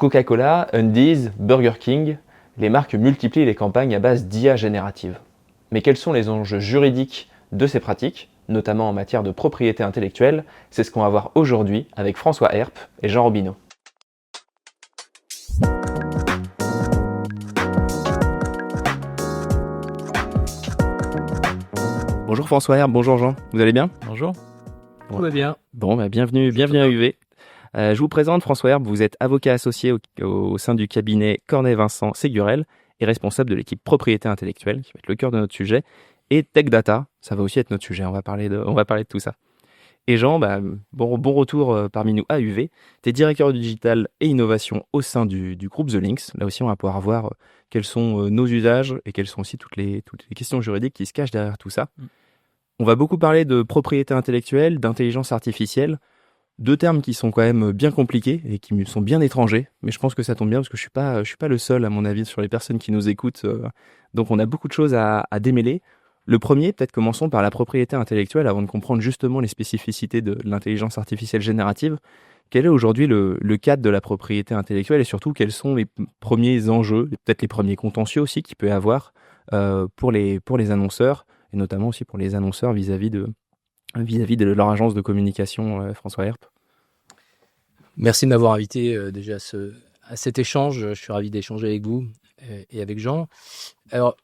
Coca-Cola, Undies, Burger King, les marques multiplient les campagnes à base d'IA générative. Mais quels sont les enjeux juridiques de ces pratiques, notamment en matière de propriété intellectuelle? C'est ce qu'on va voir aujourd'hui avec François Herp et Jean Robineau. Bonjour François Herp, bonjour Jean, vous allez bien? Bonjour, Bon. tout va bien. Bon, bienvenue à UV. Je vous présente François Herp, vous êtes avocat associé au sein du cabinet Cornet-Vincent Ségurel et responsable de l'équipe propriété intellectuelle, qui va être le cœur de notre sujet, et Tech Data, ça va aussi être notre sujet, on va parler de tout ça. Et Jean, bon retour parmi nous à UV, tu es directeur du digital et innovation au sein du groupe The Links. Là aussi, on va pouvoir voir quels sont nos usages et quelles sont aussi toutes les questions juridiques qui se cachent derrière tout ça. On va beaucoup parler de propriété intellectuelle, d'intelligence artificielle, deux termes qui sont quand même bien compliqués et qui me sont bien étrangers, mais je pense que ça tombe bien parce que je suis pas le seul à mon avis sur les personnes qui nous écoutent, donc on a beaucoup de choses à démêler. Le premier, peut-être commençons par la propriété intellectuelle avant de comprendre justement les spécificités de l'intelligence artificielle générative. Quel est aujourd'hui le cadre de la propriété intellectuelle et surtout quels sont les premiers enjeux, et peut-être les premiers contentieux aussi qu'il peut y avoir pour les annonceurs et notamment aussi pour les annonceurs vis-à-vis de leur agence de communication, François Herp? Merci de m'avoir invité déjà à cet échange. Je suis ravi d'échanger avec vous et avec Jean. Alors,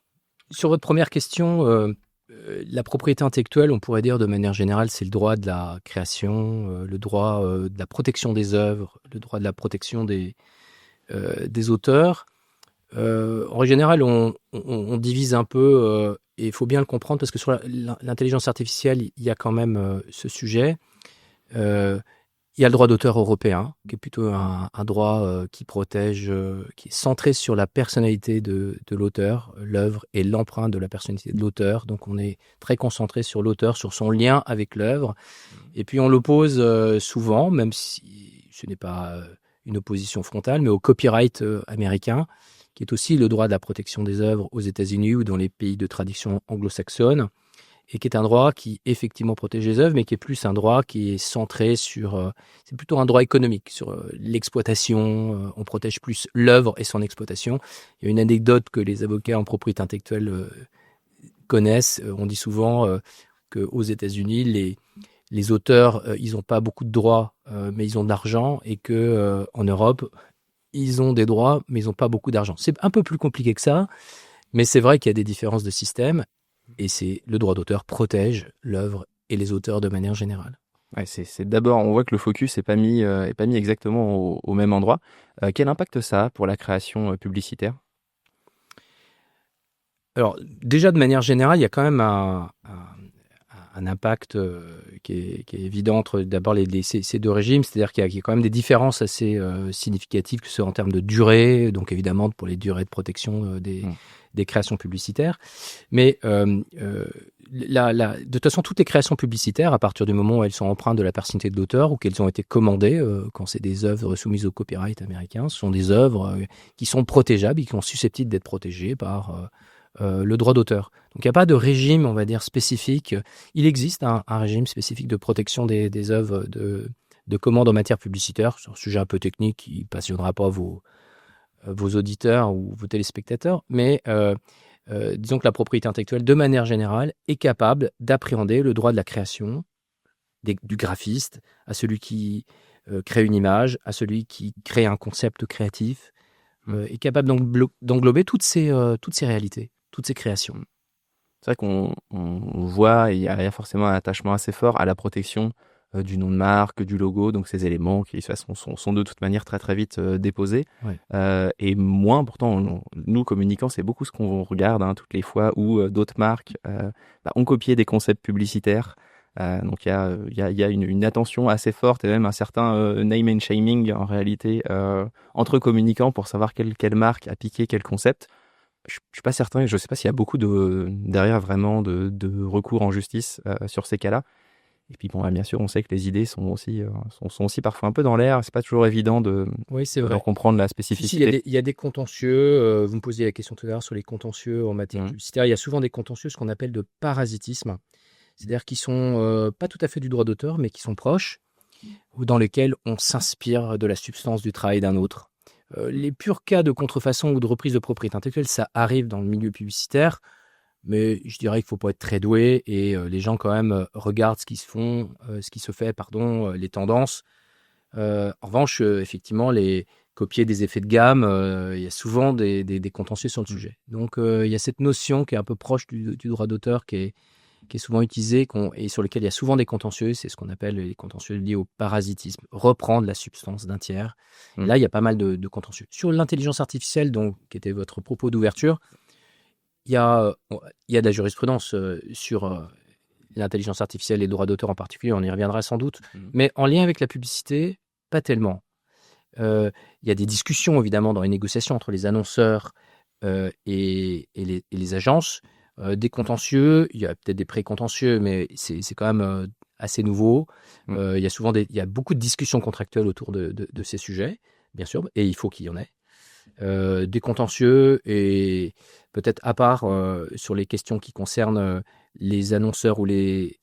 sur votre première question, la propriété intellectuelle, on pourrait dire de manière générale, c'est le droit de la création, le droit de la protection des œuvres, le droit de la protection des auteurs. En général, on divise un peu, et il faut bien le comprendre, parce que sur l'intelligence artificielle, il y a quand même ce sujet. Il y a le droit d'auteur européen, qui est plutôt un droit qui protège, qui est centré sur la personnalité de l'auteur, l'œuvre et l'empreinte de la personnalité de l'auteur. Donc on est très concentré sur l'auteur, sur son lien avec l'œuvre. Et puis on l'oppose souvent, même si ce n'est pas une opposition frontale, mais au copyright américain, qui est aussi le droit de la protection des œuvres aux États-Unis ou dans les pays de tradition anglo-saxonne, et qui est un droit qui effectivement protège les œuvres, mais qui est plus un droit qui est centré sur... c'est plutôt un droit économique, sur l'exploitation. On protège plus l'œuvre et son exploitation. Il y a une anecdote que les avocats en propriété intellectuelle connaissent. On dit souvent qu'aux États-Unis, les auteurs, ils n'ont pas beaucoup de droits, mais ils ont de l'argent, et qu'en Europe, ils ont des droits, mais ils n'ont pas beaucoup d'argent. C'est un peu plus compliqué que ça, mais c'est vrai qu'il y a des différences de système. Et le droit d'auteur protège l'œuvre et les auteurs de manière générale. Ouais, c'est d'abord, on voit que le focus n'est pas mis exactement au même endroit. Quel impact ça a pour la création publicitaire? Alors, déjà, de manière générale, il y a quand même un impact qui est évident entre d'abord ces deux régimes, c'est-à-dire qu'il y a quand même des différences assez significatives, que ce soit en termes de durée, donc évidemment pour les durées de protection des créations publicitaires. Mais de toute façon, toutes les créations publicitaires, à partir du moment où elles sont empreintes de la personnalité de l'auteur ou qu'elles ont été commandées, quand c'est des œuvres soumises au copyright américain, ce sont des œuvres qui sont protégeables et qui sont susceptibles d'être protégées par le droit d'auteur. Donc il n'y a pas de régime, on va dire, spécifique. Il existe un régime spécifique de protection des œuvres de commande en matière publicitaire. C'est un sujet un peu technique qui ne passionnera pas vos auditeurs ou vos téléspectateurs, mais disons que la propriété intellectuelle, de manière générale, est capable d'appréhender le droit de la création du graphiste, à celui qui crée une image, à celui qui crée un concept créatif, est capable d'englober toutes ces réalités, toutes ces créations. C'est vrai qu'on voit, il y a forcément un attachement assez fort à la protection du nom de marque, du logo, donc ces éléments qui de toute façon sont de toute manière très très vite déposés. Ouais. Et moins, pourtant, nous communicants, c'est beaucoup ce qu'on regarde toutes les fois où d'autres marques ont copié des concepts publicitaires. Donc il y a une attention assez forte et même un certain name and shaming en réalité entre communicants pour savoir quelle marque a piqué quel concept. Je suis pas certain, et je sais pas s'il y a beaucoup derrière vraiment de recours en justice sur ces cas-là. Et puis bon, bien sûr, on sait que les idées sont aussi parfois un peu dans l'air. C'est pas toujours évident de comprendre la spécificité. Il y a des contentieux. Vous me posiez la question tout à l'heure sur les contentieux en matière publicitaire. Il y a souvent des contentieux, ce qu'on appelle de parasitisme. C'est-à-dire qui sont pas tout à fait du droit d'auteur, mais qui sont proches, ou dans lesquels on s'inspire de la substance du travail d'un autre. Les purs cas de contrefaçon ou de reprise de propriété intellectuelle, ça arrive dans le milieu publicitaire, mais je dirais qu'il ne faut pas être très doué et les gens quand même regardent ce qui se fait, les tendances. En revanche, effectivement, les copier des effets de gamme, il y a souvent des contentieux sur le sujet. Donc, il y a cette notion qui est un peu proche du droit d'auteur qui est souvent utilisée et sur lequel il y a souvent des contentieux. C'est ce qu'on appelle les contentieux liés au parasitisme, reprendre la substance d'un tiers. Et là, il y a pas mal de contentieux. Sur l'intelligence artificielle, donc, qui était votre propos d'ouverture, il y a de la jurisprudence sur l'intelligence artificielle et le droit d'auteur en particulier, on y reviendra sans doute, mais en lien avec la publicité, pas tellement. Il y a des discussions, évidemment, dans les négociations entre les annonceurs et les agences. Des contentieux, il y a peut-être des pré-contentieux, mais c'est quand même assez nouveau. Il y a beaucoup de discussions contractuelles autour de ces sujets, bien sûr, et il faut qu'il y en ait. Des contentieux et peut-être à part sur les questions qui concernent les annonceurs ou les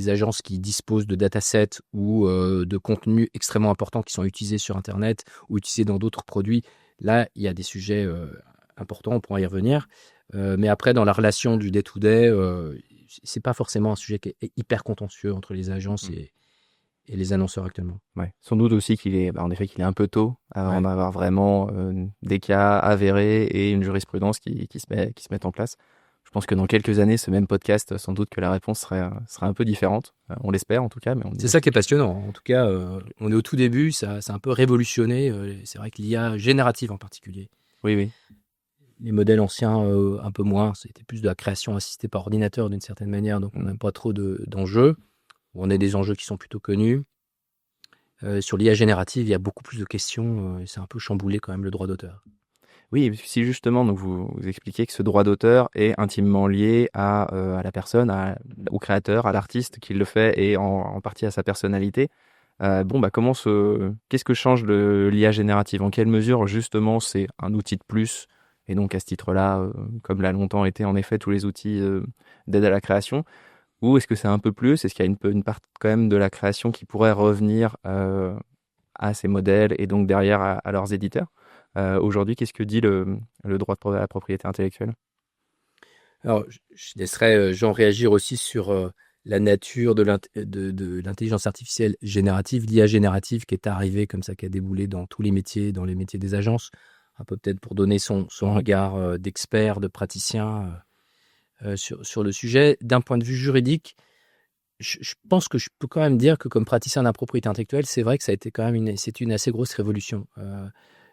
agences qui disposent de datasets ou de contenus extrêmement importants qui sont utilisés sur Internet ou utilisés dans d'autres produits. Là, il y a des sujets importants, on pourra y revenir. Mais après, dans la relation du day-to-day, c'est pas forcément un sujet qui est hyper contentieux entre les agences et les annonceurs actuellement. Ouais. Sans doute aussi qu'il est un peu tôt avant d'avoir vraiment des cas avérés et une jurisprudence qui se met en place. Je pense que dans quelques années, ce même podcast, sans doute que la réponse sera un peu différente. On l'espère en tout cas. C'est ça qui est passionnant. En tout cas, on est au tout début, ça a un peu révolutionné. C'est vrai que l'IA générative en particulier. Oui. Les modèles anciens, un peu moins. C'était plus de la création assistée par ordinateur d'une certaine manière, donc on n'a pas trop d'enjeux. On a des enjeux qui sont plutôt connus. Sur l'IA générative, il y a beaucoup plus de questions. C'est un peu chamboulé quand même le droit d'auteur. Oui, si justement, donc vous expliquez que ce droit d'auteur est intimement lié à la personne, au créateur, à l'artiste qui le fait et en partie à sa personnalité. Qu'est-ce que change l'IA générative? En quelle mesure justement c'est un outil de plus? Et donc à ce titre-là, comme l'a longtemps été en effet tous les outils d'aide à la création, ou est-ce que c'est un peu plus? Est-ce qu'il y a une part quand même de la création qui pourrait revenir à ces modèles et donc derrière à leurs éditeurs? Aujourd'hui, qu'est-ce que dit le droit de la propriété intellectuelle? Alors, je laisserai Jean réagir aussi sur la nature de l'intelligence artificielle générative, l'IA générative qui est arrivée comme ça, qui a déboulé dans tous les métiers, dans les métiers des agences, un peu peut-être pour donner son regard d'expert, de praticien sur le sujet. D'un point de vue juridique, je pense que je peux quand même dire que comme praticien de la propriété intellectuelle, c'est vrai que ça a été quand même c'est une assez grosse révolution.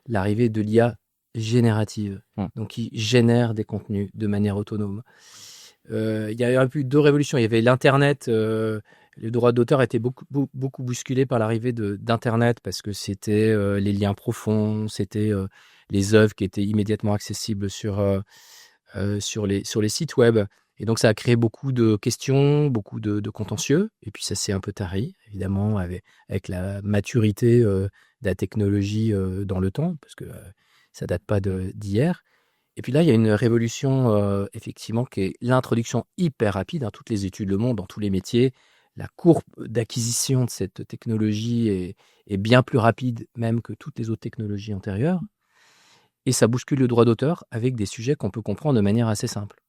L'arrivée de l'IA générative, donc qui génère des contenus de manière autonome. Il y a eu deux révolutions. Il y avait l'Internet. Le droit d'auteur a été beaucoup bousculé par l'arrivée d'Internet parce que c'était les liens profonds, c'était les œuvres qui étaient immédiatement accessibles sur les sites web. Et donc, ça a créé beaucoup de questions, beaucoup de contentieux. Et puis, ça s'est un peu tari, évidemment, avec la maturité de la technologie dans le temps, parce que ça date pas d'hier. Et puis là, il y a une révolution, effectivement, qui est l'introduction hyper rapide. Toutes les études le montrent, dans tous les métiers. La courbe d'acquisition de cette technologie est bien plus rapide même que toutes les autres technologies antérieures. Et ça bouscule le droit d'auteur avec des sujets qu'on peut comprendre de manière assez simple.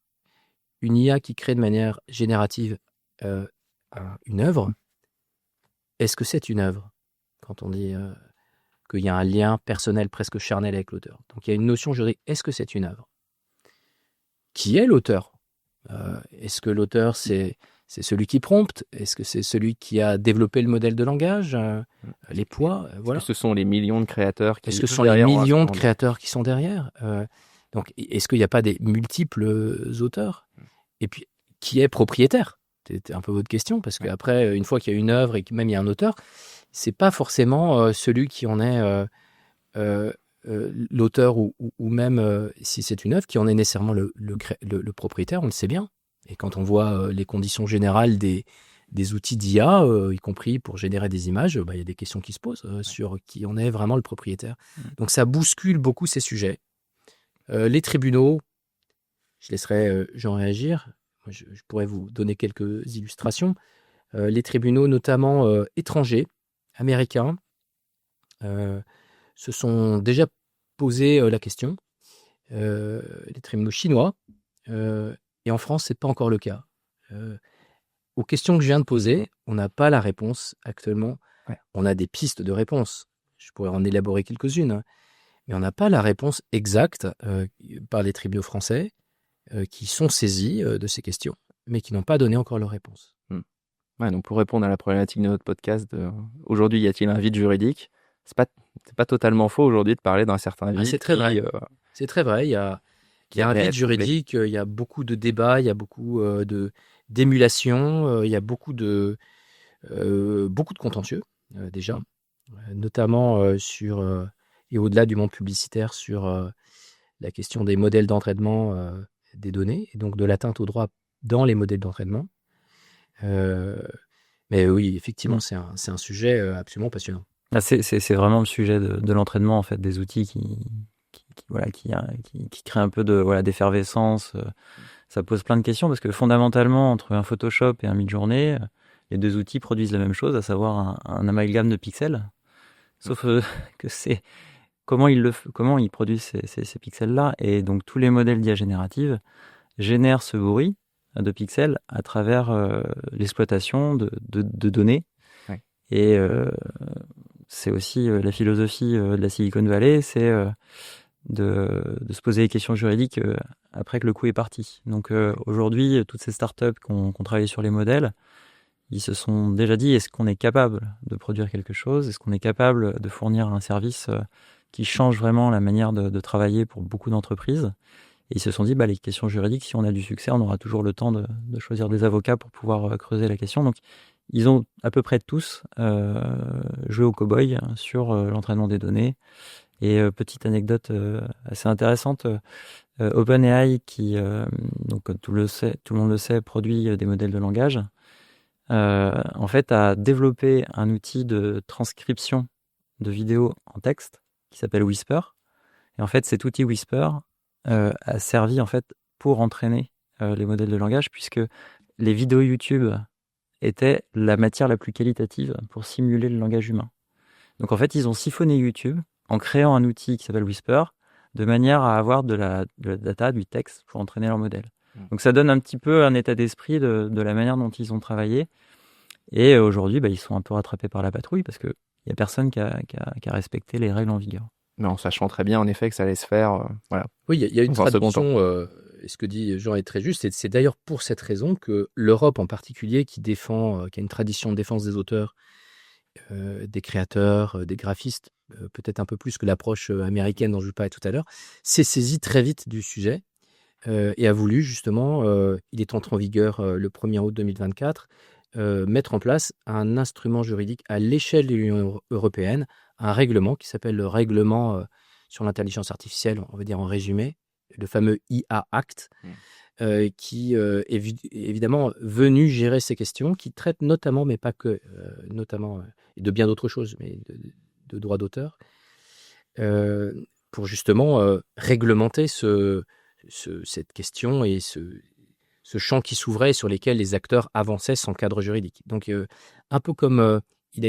Une IA qui crée de manière générative une œuvre, est-ce que c'est une œuvre? Quand on dit qu'il y a un lien personnel presque charnel avec l'auteur. Donc il y a une notion juridique, est-ce que c'est une œuvre? Qui est l'auteur? Est-ce que l'auteur, c'est celui qui prompte? Est-ce que c'est celui qui a développé le modèle de langage? Les poids, voilà. Est-ce que ce sont les millions de créateurs qui Est-ce que ce sont les millions de créateurs qui sont derrière? Donc, est-ce qu'il n'y a pas des multiples auteurs? Et puis, qui est propriétaire? C'était un peu votre question, parce qu'après, une fois qu'il y a une œuvre et que même il y a un auteur, c'est pas forcément celui qui en est l'auteur ou même si c'est une œuvre qui en est nécessairement le propriétaire, on le sait bien. Et quand on voit les conditions générales des outils d'IA, y compris pour générer des images, il y a des questions qui se posent sur qui en est vraiment le propriétaire. Donc ça bouscule beaucoup ces sujets. Les tribunaux, je laisserai Jean réagir. Moi, je pourrais vous donner quelques illustrations. Les tribunaux, notamment étrangers, américains, se sont déjà poser la question. Les tribunaux chinois, et en France, c'est pas encore le cas. Aux questions que je viens de poser, on n'a pas la réponse actuellement. Ouais. On a des pistes de réponse. Je pourrais en élaborer quelques-unes, hein. Mais on n'a pas la réponse exacte par les tribunaux français qui sont saisis de ces questions, mais qui n'ont pas donné encore leur réponse. Ouais, donc pour répondre à la problématique de notre podcast, aujourd'hui, y a-t-il un vide juridique? C'est pas totalement faux aujourd'hui de parler d'un certain vide. C'est très vrai. C'est très vrai. Il y a un vide juridique, il y a beaucoup de débats, il y a beaucoup d'émulation, il y a beaucoup de contentieux déjà, notamment sur et au-delà du monde publicitaire sur la question des modèles d'entraînement des données et donc de l'atteinte aux droits dans les modèles d'entraînement. Mais oui, effectivement, c'est un sujet absolument passionnant. C'est vraiment le sujet de l'entraînement en fait, des outils qui créent un peu d'effervescence. Ça pose plein de questions parce que fondamentalement, entre un Photoshop et un Midjourney, les deux outils produisent la même chose, à savoir un amalgame de pixels. Sauf que c'est comment ils produisent ces pixels-là. Et donc tous les modèles d'IA générative génèrent ce bruit de pixels à travers l'exploitation de données. Ouais. Et c'est aussi la philosophie de la Silicon Valley, c'est de se poser des questions juridiques après que le coup est parti. Donc aujourd'hui, toutes ces startups qui ont travaillé sur les modèles, ils se sont déjà dit, est-ce qu'on est capable de produire quelque chose? Est-ce qu'on est capable de fournir un service qui change vraiment la manière de travailler pour beaucoup d'entreprises? Et ils se sont dit, les questions juridiques, si on a du succès, on aura toujours le temps de choisir des avocats pour pouvoir creuser la question. Donc, ils ont à peu près tous joué au cow-boy sur l'entraînement des données. Et petite anecdote assez intéressante, OpenAI, qui, donc tout le monde le sait, produit des modèles de langage, en fait, a développé un outil de transcription de vidéos en texte qui s'appelle Whisper. Et en fait, cet outil Whisper a servi en fait pour entraîner les modèles de langage, puisque les vidéos YouTube étaient la matière la plus qualitative pour simuler le langage humain. Donc en fait, ils ont siphonné YouTube en créant un outil qui s'appelle Whisper, de manière à avoir de la data, du texte, pour entraîner leur modèle. Donc ça donne un petit peu un état d'esprit de la manière dont ils ont travaillé. Et aujourd'hui, ils sont un peu rattrapés par la patrouille, parce qu'il n'y a personne qui a respecté les règles en vigueur. Mais en sachant très bien, en effet, que ça allait se faire. Voilà. Oui, il y a une traduction, et ce que dit Jean est très juste, et c'est d'ailleurs pour cette raison que l'Europe en particulier, qui a une tradition de défense des auteurs, des créateurs, des graphistes, peut-être un peu plus que l'approche américaine dont je parlais tout à l'heure, s'est saisie très vite du sujet et a voulu justement, il est entré en vigueur le 1er août 2024, mettre en place un instrument juridique à l'échelle de l'Union européenne, un règlement qui s'appelle le règlement sur l'intelligence artificielle, on va dire en résumé, le fameux IA Act, qui est évidemment venu gérer ces questions, qui traitent notamment, mais pas que, notamment, et de bien d'autres choses, mais de droits d'auteur, pour justement réglementer cette question et ce champ qui s'ouvrait et sur lesquels les acteurs avançaient sans cadre juridique. Donc, un peu comme il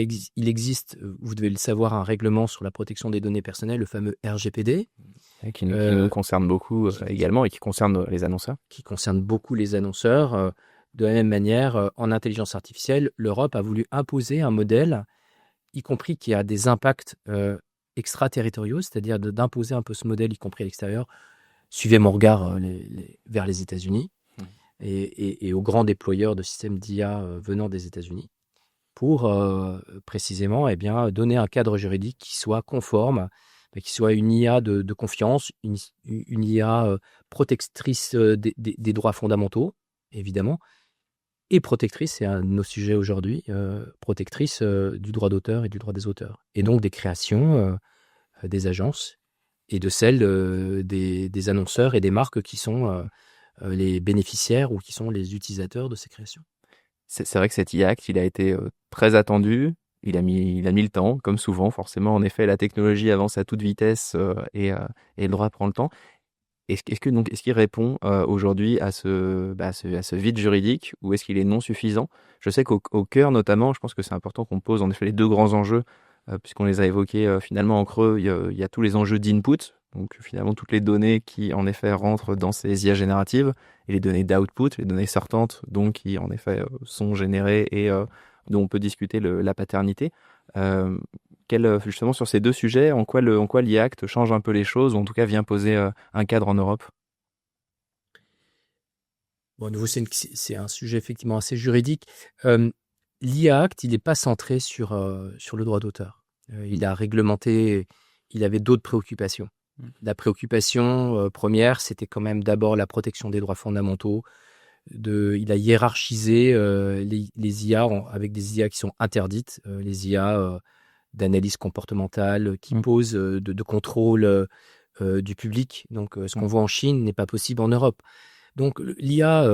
existe, vous devez le savoir, un règlement sur la protection des données personnelles, le fameux RGPD. Qui nous concerne beaucoup également et qui concerne les annonceurs. Qui concerne beaucoup les annonceurs. De la même manière, en intelligence artificielle, l'Europe a voulu imposer un modèle, y compris qui a des impacts extraterritoriaux, c'est-à-dire d'imposer un peu ce modèle, y compris à l'extérieur. Suivez mon regard vers les États-Unis et aux grands déployeurs de systèmes d'IA venant des États-Unis, pour précisément donner un cadre juridique qui soit conforme, qui soit une IA de confiance, une IA protectrice des droits fondamentaux, évidemment, et protectrice, c'est un de nos sujets aujourd'hui, protectrice du droit d'auteur et du droit des auteurs, et donc des créations des agences et de celles des annonceurs et des marques qui sont les bénéficiaires ou qui sont les utilisateurs de ces créations. C'est vrai que cet IA Act, il a été très attendu. Il a mis le temps, comme souvent, forcément. En effet, la technologie avance à toute vitesse et le droit prend le temps. Est-ce qu'il répond aujourd'hui à ce vide juridique, ou est-ce qu'il est non suffisant? Je sais qu'au cœur, notamment, je pense que c'est important qu'on pose en effet les deux grands enjeux, puisqu'on les a évoqués finalement en creux. Il y a tous les enjeux d'input, Donc finalement toutes les données qui en effet rentrent dans ces IA génératives et les données d'output, les données sortantes donc qui en effet sont générées et dont on peut discuter la paternité. Justement sur ces deux sujets, en quoi l'IA Act change un peu les choses ou en tout cas vient poser un cadre en Europe? Bon, à nouveau, c'est un sujet effectivement assez juridique. L'IA Act, il n'est pas centré sur le droit d'auteur. Il a réglementé, il avait d'autres préoccupations. La préoccupation première, c'était quand même d'abord la protection des droits fondamentaux. Il a hiérarchisé les IA avec des IA qui sont interdites, les IA d'analyse comportementale qui posent de contrôle du public. Donc, ce qu'on voit en Chine n'est pas possible en Europe. Donc, l'IA,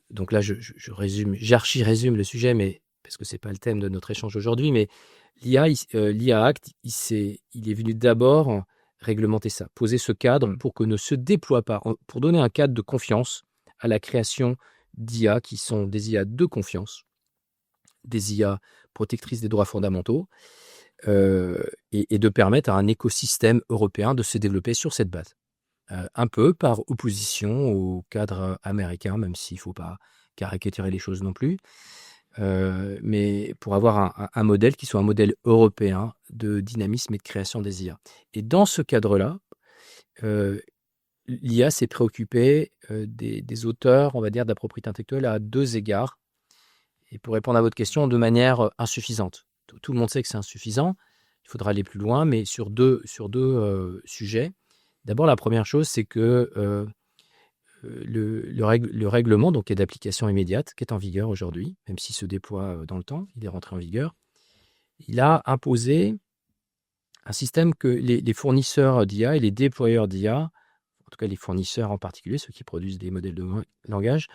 donc là, j'archi-résume le sujet, mais parce que c'est pas le thème de notre échange aujourd'hui, mais l'IA Act, il est venu d'abord réglementer ça, poser ce cadre pour que ne se déploie pas, pour donner un cadre de confiance à la création d'IA qui sont des IA de confiance, des IA protectrices des droits fondamentaux, et de permettre à un écosystème européen de se développer sur cette base. Un peu par opposition au cadre américain, même s'il ne faut pas caricaturer les choses non plus, mais pour avoir un modèle qui soit un modèle européen de dynamisme et de création des IA. Et dans ce cadre-là, l'IA s'est préoccupée des auteurs, on va dire, de la propriété intellectuelle à deux égards. Et pour répondre à votre question, de manière insuffisante. Tout le monde sait que c'est insuffisant, il faudra aller plus loin, mais sur deux sujets. D'abord, la première chose, c'est que le règlement donc, est d'application immédiate, qui est en vigueur aujourd'hui, même s'il se déploie dans le temps, il est rentré en vigueur. Il a imposé un système que les fournisseurs d'IA et les déployeurs d'IA, en tout cas les fournisseurs en particulier, ceux qui produisent des modèles de langage,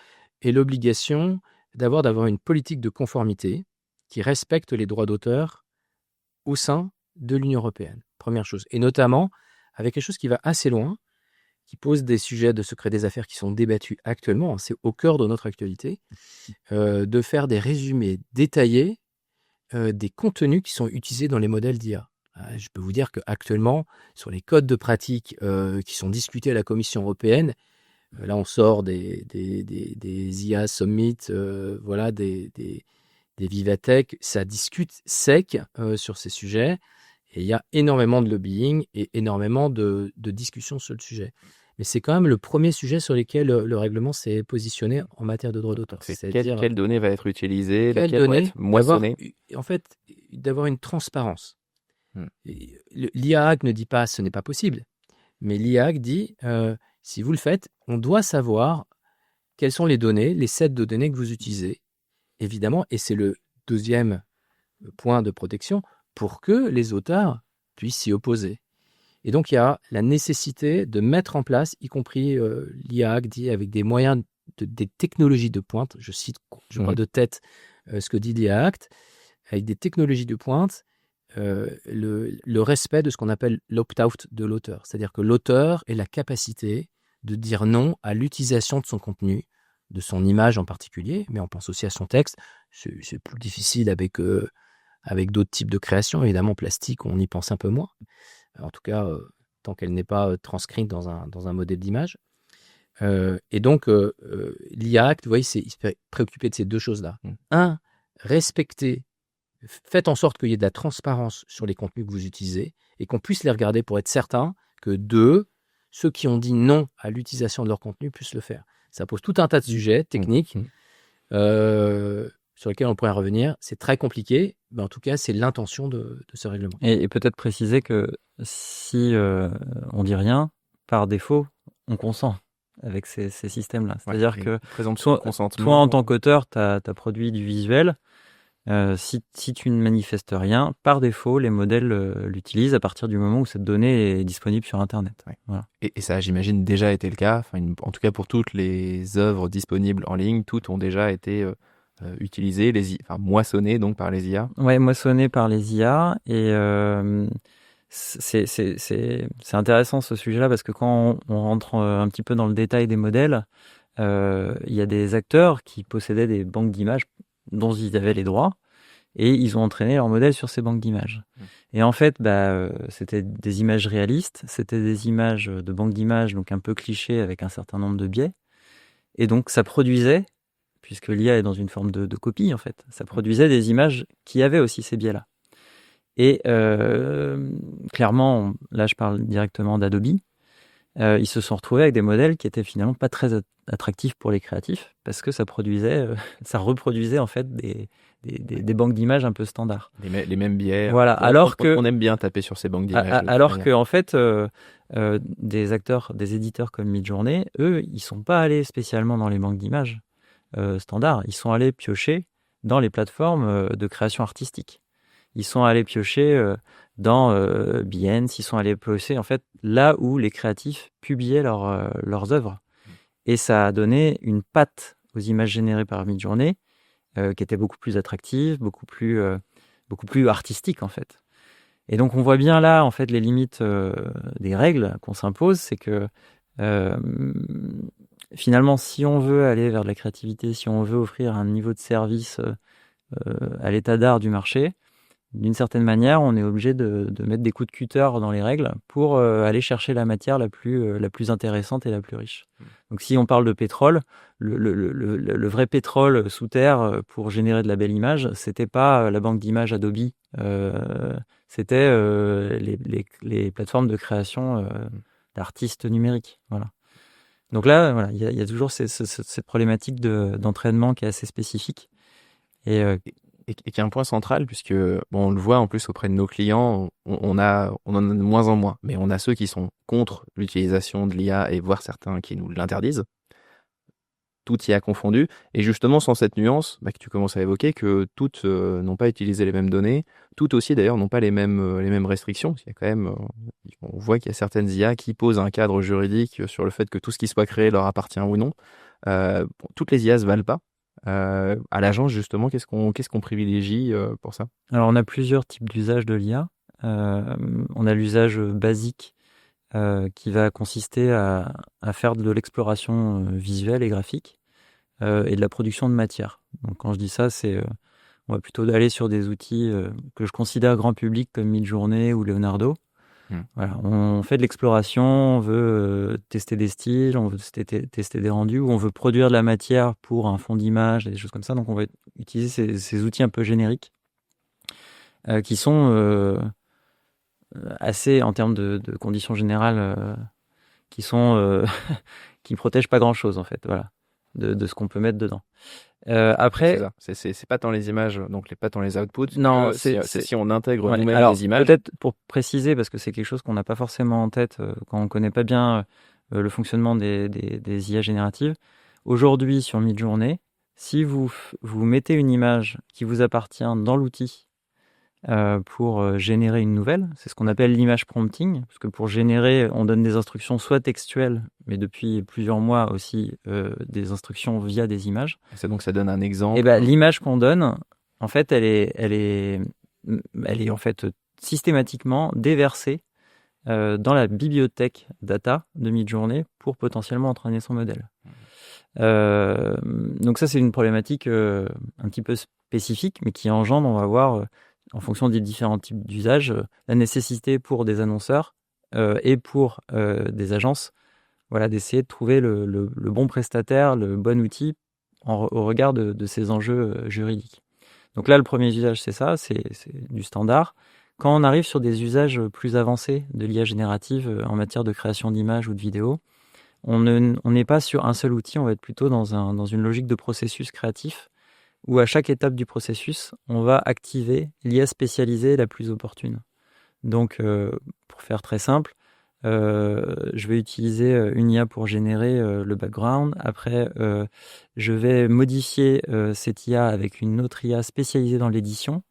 aient l'obligation d'avoir une politique de conformité qui respecte les droits d'auteur au sein de l'Union européenne. Première chose. Et notamment avec quelque chose qui va assez loin, qui pose des sujets de secret des affaires qui sont débattus actuellement, c'est au cœur de notre actualité, de faire des résumés détaillés des contenus qui sont utilisés dans les modèles d'IA. Je peux vous dire qu'actuellement, sur les codes de pratique qui sont discutés à la Commission européenne, là on sort des IA Summit, voilà, des Vivatech, ça discute sec sur ces sujets. Et il y a énormément de lobbying et énormément de discussions sur le sujet. Mais c'est quand même le premier sujet sur lequel le règlement s'est positionné en matière de droit d'auteur. Quelle donnée va être utilisée, laquelle va être moissonnée. En fait, d'avoir une transparence. L'IA Act ne dit pas ce n'est pas possible, mais l'IA Act dit si vous le faites, on doit savoir quelles sont les données, les sets de données que vous utilisez, évidemment, et c'est le deuxième point de protection, pour que les auteurs puissent s'y opposer. Et donc, il y a la nécessité de mettre en place, y compris l'IA Act dit avec des moyens, des technologies de pointe, je cite, je crois de tête ce que dit l'IA Act, avec des technologies de pointe, le respect de ce qu'on appelle l'opt-out de l'auteur. C'est-à-dire que l'auteur ait la capacité de dire non à l'utilisation de son contenu, de son image en particulier, mais on pense aussi à son texte. C'est plus difficile avec d'autres types de créations, évidemment plastique, on y pense un peu moins. En tout cas, tant qu'elle n'est pas transcrite dans un modèle d'image. Et donc, l'IA Act, vous voyez, il s'est préoccupé de ces deux choses-là. Un, respecter, faites en sorte qu'il y ait de la transparence sur les contenus que vous utilisez et qu'on puisse les regarder pour être certain que ceux qui ont dit non à l'utilisation de leur contenu puissent le faire. Ça pose tout un tas de sujets techniques sur lesquels on pourrait revenir. C'est très compliqué, mais en tout cas, c'est l'intention de ce règlement. Et peut-être préciser que si on dit rien, par défaut, on consent avec ces systèmes-là. C'est-à-dire que toi, en tant qu'auteur, tu as produit du visuel. Si tu ne manifestes rien, par défaut, les modèles l'utilisent à partir du moment où cette donnée est disponible sur Internet. Ouais. Voilà. Et ça, j'imagine, déjà été le cas. En tout cas, pour toutes les œuvres disponibles en ligne, toutes ont déjà été utilisées, moissonnées donc par les IA. Oui, moissonnées par les IA. Et c'est intéressant ce sujet-là parce que quand on rentre un petit peu dans le détail des modèles, il y a des acteurs qui possédaient des banques d'images dont ils avaient les droits et ils ont entraîné leur modèle sur ces banques d'images. Et en fait, c'était des images réalistes, c'était des images de banques d'images, donc un peu clichés avec un certain nombre de biais. Et donc, ça produisait, puisque l'IA est dans une forme de copie, en fait, ça produisait des images qui avaient aussi ces biais-là. Et clairement, là, je parle directement d'Adobe, ils se sont retrouvés avec des modèles qui étaient finalement pas très attractifs pour les créatifs, parce que ça reproduisait en fait des banques d'images un peu standards. Les mêmes biais. Voilà, On aime bien taper sur ces banques d'images. Alors que en fait, des éditeurs comme Midjourney, eux, ils sont pas allés spécialement dans les banques d'images standards. Ils sont allés piocher dans les plateformes de création artistique. Ils sont allés piocher dans Behance, ils sont allés piocher en fait là où les créatifs publiaient leurs œuvres. Et ça a donné une patte aux images générées par Midjourney qui était beaucoup plus attractive, beaucoup plus artistique en fait. Et donc on voit bien là en fait les limites des règles qu'on s'impose, c'est que finalement si on veut aller vers de la créativité, si on veut offrir un niveau de service à l'état d'art du marché, d'une certaine manière, on est obligé de mettre des coups de cutter dans les règles pour aller chercher la matière la plus intéressante et la plus riche. Donc si on parle de pétrole, le vrai pétrole sous terre pour générer de la belle image, c'était pas la banque d'images Adobe, c'était les plateformes de création d'artistes numériques. Voilà. Donc là, voilà, il y a toujours cette problématique d'entraînement qui est assez spécifique. Et qui est un point central, puisque on le voit en plus auprès de nos clients, on en a de moins en moins, mais on a ceux qui sont contre l'utilisation de l'IA et voire certains qui nous l'interdisent. Tout y a confondu, et justement sans cette nuance que tu commences à évoquer, que toutes n'ont pas utilisé les mêmes données, toutes aussi d'ailleurs n'ont pas les mêmes restrictions. Il y a quand même, on voit qu'il y a certaines IA qui posent un cadre juridique sur le fait que tout ce qui soit créé leur appartient ou non. Toutes les IA se valent pas. À l'agence, justement, qu'est-ce qu'on privilégie pour ça? Alors, on a plusieurs types d'usages de l'IA. On a l'usage basique qui va consister à faire de l'exploration visuelle et graphique et de la production de matière. Donc, quand je dis ça, on va plutôt aller sur des outils que je considère grand public comme Midjourney ou Leonardo. Voilà, on fait de l'exploration, on veut tester des styles, on veut tester des rendus, ou on veut produire de la matière pour un fond d'image, des choses comme ça. Donc on va utiliser ces outils un peu génériques qui sont assez, en termes de conditions générales, qui ne protègent pas grand-chose en fait, voilà, de ce qu'on peut mettre dedans. Après, c'est pas tant les images, donc pas tant les outputs. Non, c'est si on intègre nous-mêmes alors, les images. Peut-être pour préciser, parce que c'est quelque chose qu'on n'a pas forcément en tête quand on connaît pas bien le fonctionnement des IA génératives. Aujourd'hui, sur Midjourney, si vous mettez une image qui vous appartient dans l'outil pour générer une nouvelle, c'est ce qu'on appelle l'image prompting, parce que pour générer, on donne des instructions soit textuelles, mais depuis plusieurs mois aussi des instructions via des images. Donc ça donne un exemple. Et l'image qu'on donne, en fait, elle est en fait systématiquement déversée dans la bibliothèque data de Midjourney pour potentiellement entraîner son modèle. Donc ça, c'est une problématique un petit peu spécifique, mais qui engendre, on va voir, en fonction des différents types d'usages, la nécessité pour des annonceurs et pour des agences, voilà, d'essayer de trouver le bon prestataire, le bon outil au regard de ces enjeux juridiques. Donc là, le premier usage, c'est ça, c'est du standard. Quand on arrive sur des usages plus avancés de l'IA générative en matière de création d'images ou de vidéos, on n'est pas sur un seul outil, on va être plutôt dans une logique de processus créatif où à chaque étape du processus, on va activer l'IA spécialisée la plus opportune. Donc, pour faire très simple, je vais utiliser une IA pour générer le background. Après, je vais modifier cette IA avec une autre IA spécialisée dans l'édition.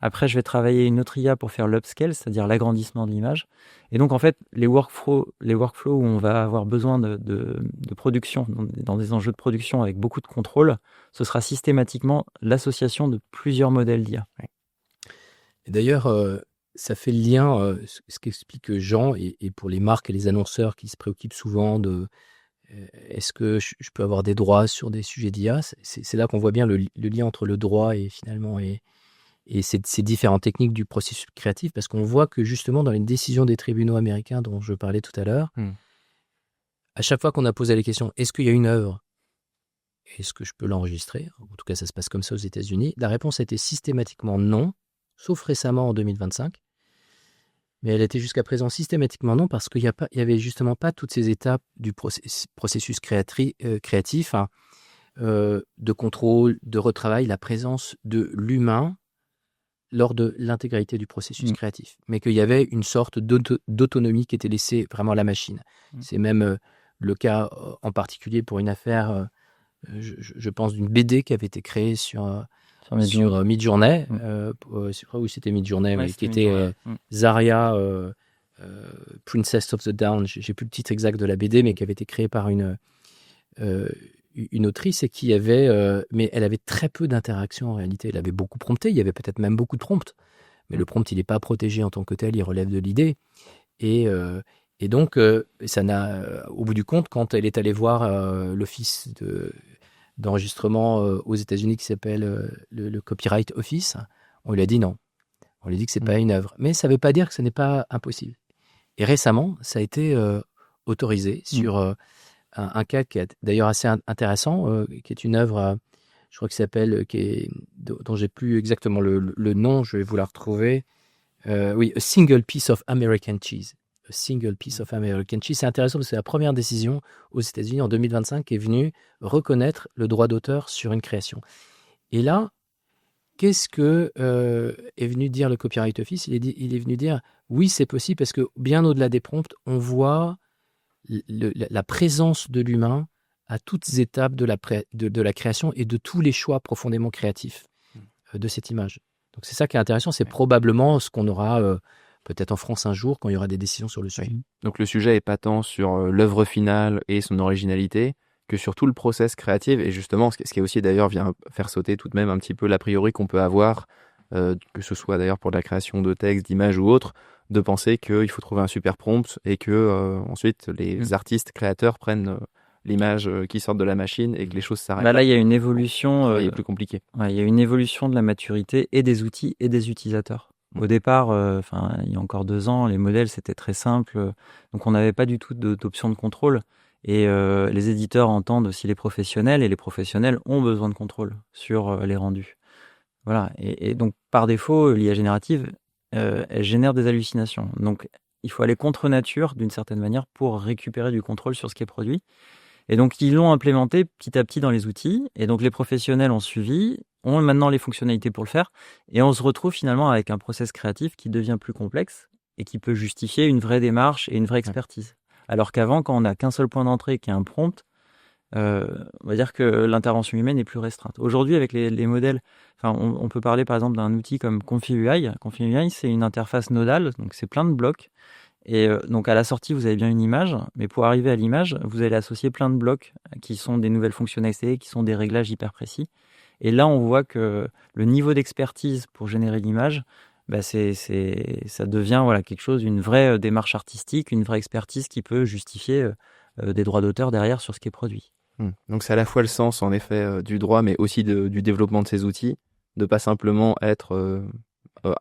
Après, je vais travailler une autre IA pour faire l'upscale, c'est-à-dire l'agrandissement de l'image. Et donc, en fait, les workflows où on va avoir besoin de production, dans des enjeux de production avec beaucoup de contrôle, ce sera systématiquement l'association de plusieurs modèles d'IA. Et d'ailleurs, ça fait le lien, ce qu'explique Jean, et pour les marques et les annonceurs qui se préoccupent souvent de est-ce que je peux avoir des droits sur des sujets d'IA. C'est là qu'on voit bien le lien entre le droit et finalement et et ces différentes techniques du processus créatif, parce qu'on voit que justement dans les décisions des tribunaux américains dont je parlais tout à l'heure, à chaque fois qu'on a posé la question, est-ce qu'il y a une œuvre, est-ce que je peux l'enregistrer? En tout cas, ça se passe comme ça aux États-Unis. La réponse a été systématiquement non, sauf récemment en 2025. Mais elle était jusqu'à présent systématiquement non, parce qu'il y avait justement pas toutes ces étapes du processus créatif, hein, de contrôle, de retravail, la présence de l'humain lors de l'intégralité du processus créatif. Mais qu'il y avait une sorte d'autonomie qui était laissée vraiment à la machine. C'est même le cas en particulier pour une affaire, je pense, d'une BD qui avait été créée sur Midjourney. Je crois que c'était Midjourney, Ouais, qui c'était était Midjourney. Zaria, Princess of the Down. J'ai plus le titre exact de la BD, mais qui avait été créée par une autrice et qui avait, mais elle avait très peu d'interaction en réalité. Elle avait beaucoup prompté, il y avait peut-être même beaucoup de prompts, mais le prompt il n'est pas protégé en tant que tel, il relève de l'idée. Et donc, ça n'a, au bout du compte, quand elle est allée voir l'office d'enregistrement aux États-Unis qui s'appelle le Copyright Office, on lui a dit non. On lui a dit que c'est pas une œuvre, mais ça ne veut pas dire que ce n'est pas impossible. Et récemment, ça a été autorisé sur un cas qui est d'ailleurs assez intéressant, qui est une œuvre, je crois qu'il s'appelle, dont j'ai plus exactement le nom, je vais vous la retrouver. Oui, A Single Piece of American Cheese. A Single Piece of American Cheese. C'est intéressant parce que c'est la première décision aux États-Unis en 2025 qui est venue reconnaître le droit d'auteur sur une création. Et là, qu'est-ce que est venu dire le Copyright Office ? Il est venu dire oui, c'est possible parce que bien au-delà des prompts, on voit la présence de l'humain à toutes les étapes de la création et de tous les choix profondément créatifs de cette image. Donc c'est ça qui est intéressant, c'est probablement ce qu'on aura peut-être en France un jour quand il y aura des décisions sur le sujet. Donc le sujet est pas tant sur l'œuvre finale et son originalité que sur tout le process créatif, et justement ce qui aussi d'ailleurs vient faire sauter tout de même un petit peu l'a priori qu'on peut avoir, que ce soit d'ailleurs pour de la création de textes, d'images ou autres, de penser qu'il faut trouver un super prompt et que ensuite les artistes créateurs prennent l'image qui sort de la machine et que les choses s'arrêtent. Bah là, il y a une évolution. Il est plus compliqué. Ouais, il y a une évolution de la maturité et des outils et des utilisateurs. Au départ, il y a encore 2 ans, les modèles c'était très simple, donc on n'avait pas du tout d'option de contrôle. Et les éditeurs entendent aussi les professionnels, et les professionnels ont besoin de contrôle sur les rendus. Voilà. Et donc par défaut, l'IA générative, elle génère des hallucinations. Donc il faut aller contre nature d'une certaine manière pour récupérer du contrôle sur ce qui est produit. Et donc ils l'ont implémenté petit à petit dans les outils. Et donc les professionnels ont suivi, ont maintenant les fonctionnalités pour le faire. Et on se retrouve finalement avec un process créatif qui devient plus complexe et qui peut justifier une vraie démarche et une vraie expertise. Alors qu'avant, quand on n'a qu'un seul point d'entrée qui est un prompt, on va dire que l'intervention humaine est plus restreinte. Aujourd'hui, avec les modèles, on peut parler par exemple d'un outil comme Config.UI. Config.UI, c'est une interface nodale, donc c'est plein de blocs. Et donc à la sortie, vous avez bien une image, mais pour arriver à l'image, vous allez associer plein de blocs qui sont des nouvelles fonctionnalités, qui sont des réglages hyper précis. Et là, on voit que le niveau d'expertise pour générer l'image, ça devient quelque chose, une vraie démarche artistique, une vraie expertise qui peut justifier des droits d'auteur derrière sur ce qui est produit. Donc c'est à la fois le sens en effet du droit, mais aussi du développement de ces outils, de pas simplement être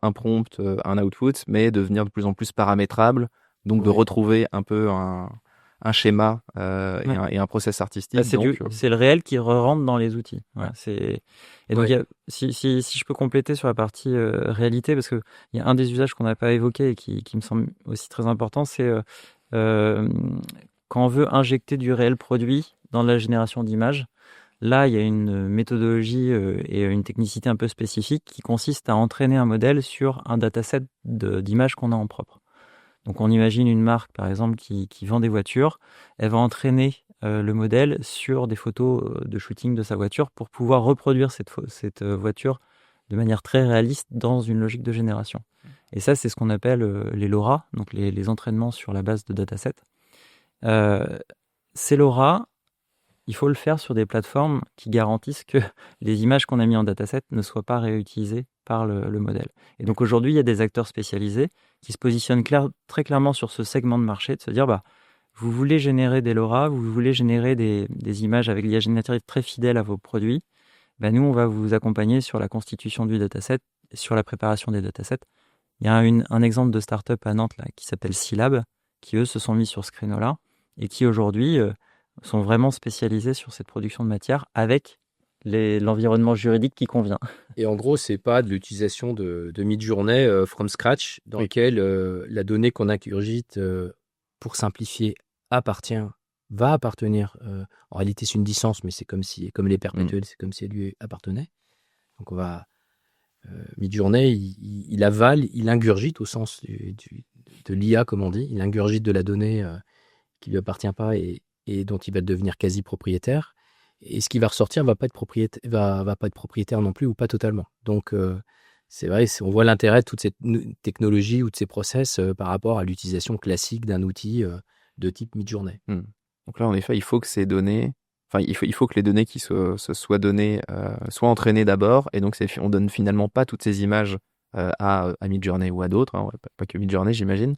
un prompt, un output, mais de devenir de plus en plus paramétrable, donc de retrouver un peu un schéma et un process artistique. C'est le réel qui rentre dans les outils. Voilà, donc, si je peux compléter sur la partie réalité, parce qu'il y a un des usages qu'on n'a pas évoqué et qui me semble aussi très important, c'est quand on veut injecter du réel produit dans la génération d'images. Là, il y a une méthodologie et une technicité un peu spécifique qui consiste à entraîner un modèle sur un dataset d'images qu'on a en propre. Donc on imagine une marque, par exemple, qui vend des voitures. Elle va entraîner le modèle sur des photos de shooting de sa voiture pour pouvoir reproduire cette voiture de manière très réaliste dans une logique de génération. Et ça, c'est ce qu'on appelle les LoRa, donc les entraînements sur la base de datasets. Ces LoRa, il faut le faire sur des plateformes qui garantissent que les images qu'on a mis en dataset ne soient pas réutilisées par le modèle. Et donc aujourd'hui, il y a des acteurs spécialisés qui se positionnent très clairement sur ce segment de marché, de se dire, vous voulez générer des LoRa, vous voulez générer des images avec l'IA générative très fidèles à vos produits, nous, on va vous accompagner sur la constitution du dataset sur la préparation des datasets. Il y a un exemple de start-up à Nantes là, qui s'appelle Scilab, qui eux se sont mis sur ce créneau-là et qui aujourd'hui sont vraiment spécialisés sur cette production de matière avec l'environnement juridique qui convient. Et en gros, c'est pas de l'utilisation de mid-journée from scratch dans lequel la donnée qu'on ingurgite, pour simplifier, va appartenir. En réalité, c'est une licence, mais c'est comme les perpétuels, c'est comme si elle lui appartenait. Donc on va mid-journée, il avale, il ingurgite au sens de l'IA, comme on dit. Il ingurgite de la donnée qui lui appartient pas et dont il va devenir quasi propriétaire. Et ce qui va ressortir va pas être propriétaire non plus, ou pas totalement. Donc c'est vrai, on voit l'intérêt de toute cette technologie ou de ces process par rapport à l'utilisation classique d'un outil de type mid-journée. Donc là, en effet, il faut que ces données, il faut que les données qui se soient données soient entraînées d'abord, et donc on donne finalement pas toutes ces images à Midjourney ou à d'autres, hein, pas que Midjourney, j'imagine.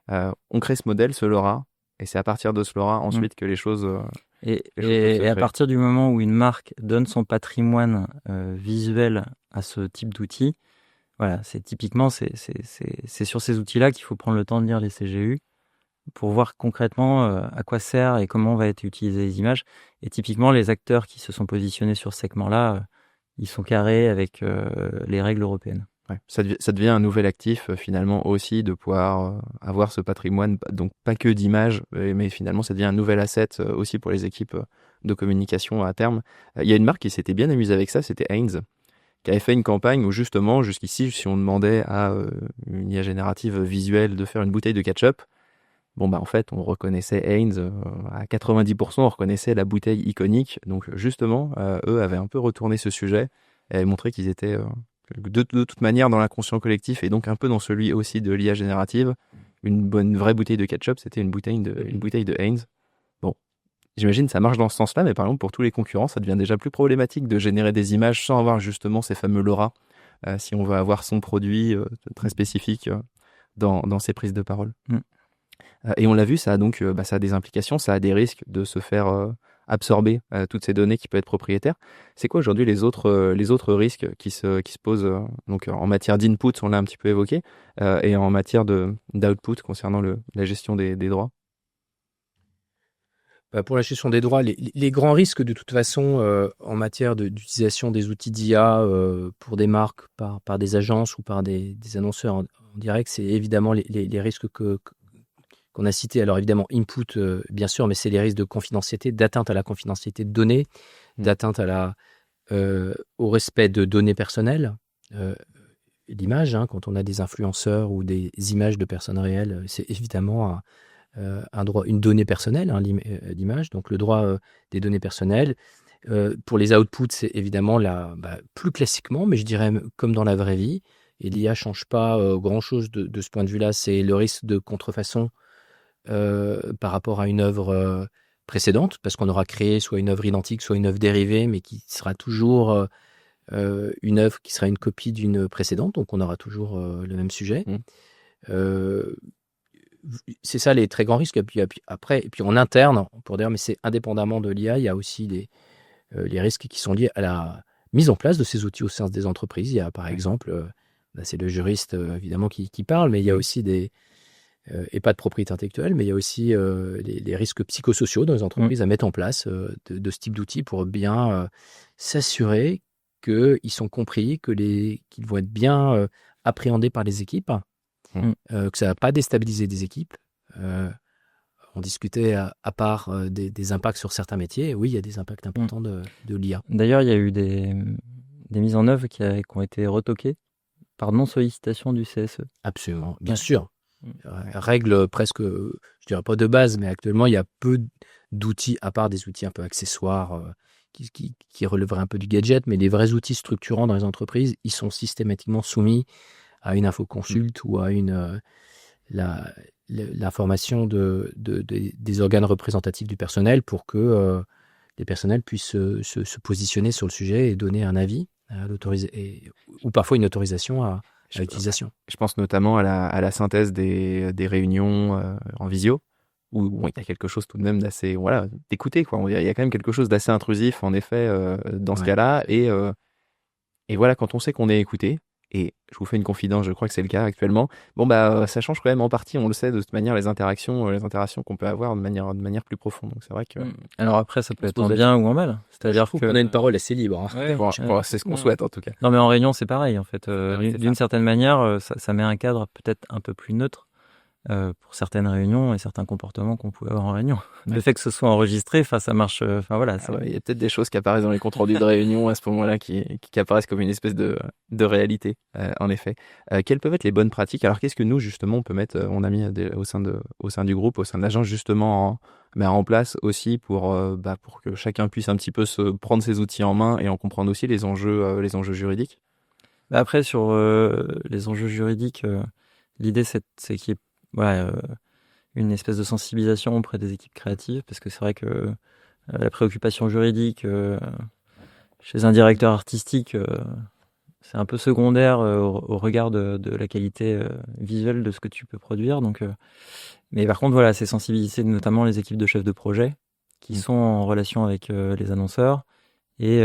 On crée ce modèle, ce LoRa, et c'est à partir de ce LoRa ensuite que les choses. Et à partir du moment où une marque donne son patrimoine visuel à ce type d'outil, voilà, c'est typiquement c'est sur ces outils-là qu'il faut prendre le temps de lire les CGU pour voir concrètement à quoi sert et comment va être utilisées les images. Et typiquement, les acteurs qui se sont positionnés sur ce segment-là, ils sont carrés avec les règles européennes. Ouais, ça devient un nouvel actif finalement aussi de pouvoir avoir ce patrimoine, donc pas que d'images, mais finalement ça devient un nouvel asset aussi pour les équipes de communication à terme. Il y a une marque qui s'était bien amusée avec ça, c'était Heinz, qui avait fait une campagne où justement jusqu'ici, si on demandait à une IA générative visuelle de faire une bouteille de ketchup, en fait on reconnaissait Heinz à 90%, on reconnaissait la bouteille iconique. Donc justement, eux avaient un peu retourné ce sujet et avaient montré qu'ils étaient de toute manière dans l'inconscient collectif et donc un peu dans celui aussi de l'IA générative, une vraie bouteille de ketchup, c'était une bouteille de Heinz. Bon, j'imagine ça marche dans ce sens-là, mais par exemple pour tous les concurrents, ça devient déjà plus problématique de générer des images sans avoir justement ces fameux LoRa, si on veut avoir son produit très spécifique dans ses prises de parole. Et on l'a vu, ça a donc ça a des implications, ça a des risques de se faire absorber toutes ces données qui peuvent être propriétaires. C'est quoi aujourd'hui les autres risques qui se posent donc en matière d'input, on l'a un petit peu évoqué, et en matière d'output concernant la gestion des droits? Pour la gestion des droits, les grands risques de toute façon en matière d'utilisation des outils d'IA pour des marques par des agences ou par des annonceurs en direct, c'est évidemment les risques qu'on a cités. Alors évidemment, input, bien sûr, mais c'est les risques de confidentialité, d'atteinte à la confidentialité de données, d'atteinte au respect de données personnelles. L'image, quand on a des influenceurs ou des images de personnes réelles, c'est évidemment un droit, une donnée personnelle, l'image, donc le droit des données personnelles. Pour les outputs, c'est évidemment plus classiquement, mais je dirais comme dans la vraie vie, et l'IA ne change pas grand-chose de ce point de vue-là, c'est le risque de contrefaçon par rapport à une œuvre précédente, parce qu'on aura créé soit une œuvre identique, soit une œuvre dérivée, mais qui sera toujours une œuvre qui sera une copie d'une précédente, donc on aura toujours le même sujet. C'est ça les très grands risques. Et puis en interne, pour dire, mais c'est indépendamment de l'IA, il y a aussi les risques qui sont liés à la mise en place de ces outils au sein des entreprises. Il y a par exemple, c'est le juriste évidemment qui parle, mais il y a aussi et pas de propriété intellectuelle, mais il y a aussi les risques psychosociaux dans les entreprises à mettre en place de ce type d'outils pour bien s'assurer qu'ils sont compris, qu'ils vont être bien appréhendés par les équipes, que ça ne va pas déstabiliser des équipes. On discutait à part des impacts sur certains métiers. Oui, il y a des impacts importants de l'IA. D'ailleurs, il y a eu des mises en œuvre qui ont été retoquées par non-sollicitation du CSE. Absolument, bien sûr. Règle presque, je dirais pas de base, mais actuellement, il y a peu d'outils, à part des outils un peu accessoires qui relèveraient un peu du gadget, mais les vrais outils structurants dans les entreprises, ils sont systématiquement soumis à une infoconsulte ou à l'information des organes représentatifs du personnel pour que les personnels puissent se positionner sur le sujet et donner un avis ou parfois une autorisation à l'utilisation. Je pense notamment à la synthèse des réunions en visio, où il y a quelque chose tout de même d'assez, d'écouter, quoi. Il y a quand même quelque chose d'assez intrusif, en effet, dans ce cas-là. Et voilà, quand on sait qu'on est écouté, Et je vous fais une confidence, je crois que c'est le cas actuellement. Ça change quand même en partie, on le sait, de toute manière, les interactions qu'on peut avoir de manière plus profonde. Donc c'est vrai que Alors après, ça peut on se être en pose la bien ou en mal. C'est-à-dire Je trouve que qu'on a une parole assez libre. Ouais, c'est ce qu'on souhaite en tout cas. non, mais en réunion, c'est pareil en fait. oui, c'est D'une ça. certaine manière, ça met un cadre peut-être un peu plus neutre pour certaines réunions et certains comportements qu'on pouvait avoir en réunion. Le Ouais. fait que ce soit enregistré, ça marche. Voilà. Il y a peut-être des choses qui apparaissent dans les comptes rendus de réunion à ce moment-là qui apparaissent comme une espèce de réalité, en effet. Quelles peuvent être les bonnes pratiques? Alors, qu'est-ce que nous, justement, on peut mettre, on a mis au sein du groupe, au sein de l'agence, justement, en place aussi pour que chacun puisse un petit peu se prendre ses outils en main et en comprendre aussi les enjeux juridiques? Après, sur les enjeux juridiques, l'idée, c'est qu'il y ait voilà, une espèce de sensibilisation auprès des équipes créatives, parce que c'est vrai que la préoccupation juridique chez un directeur artistique, c'est un peu secondaire au regard de la qualité visuelle de ce que tu peux produire. Donc, mais par contre, voilà, c'est sensibiliser notamment les équipes de chefs de projet qui sont en relation avec les annonceurs et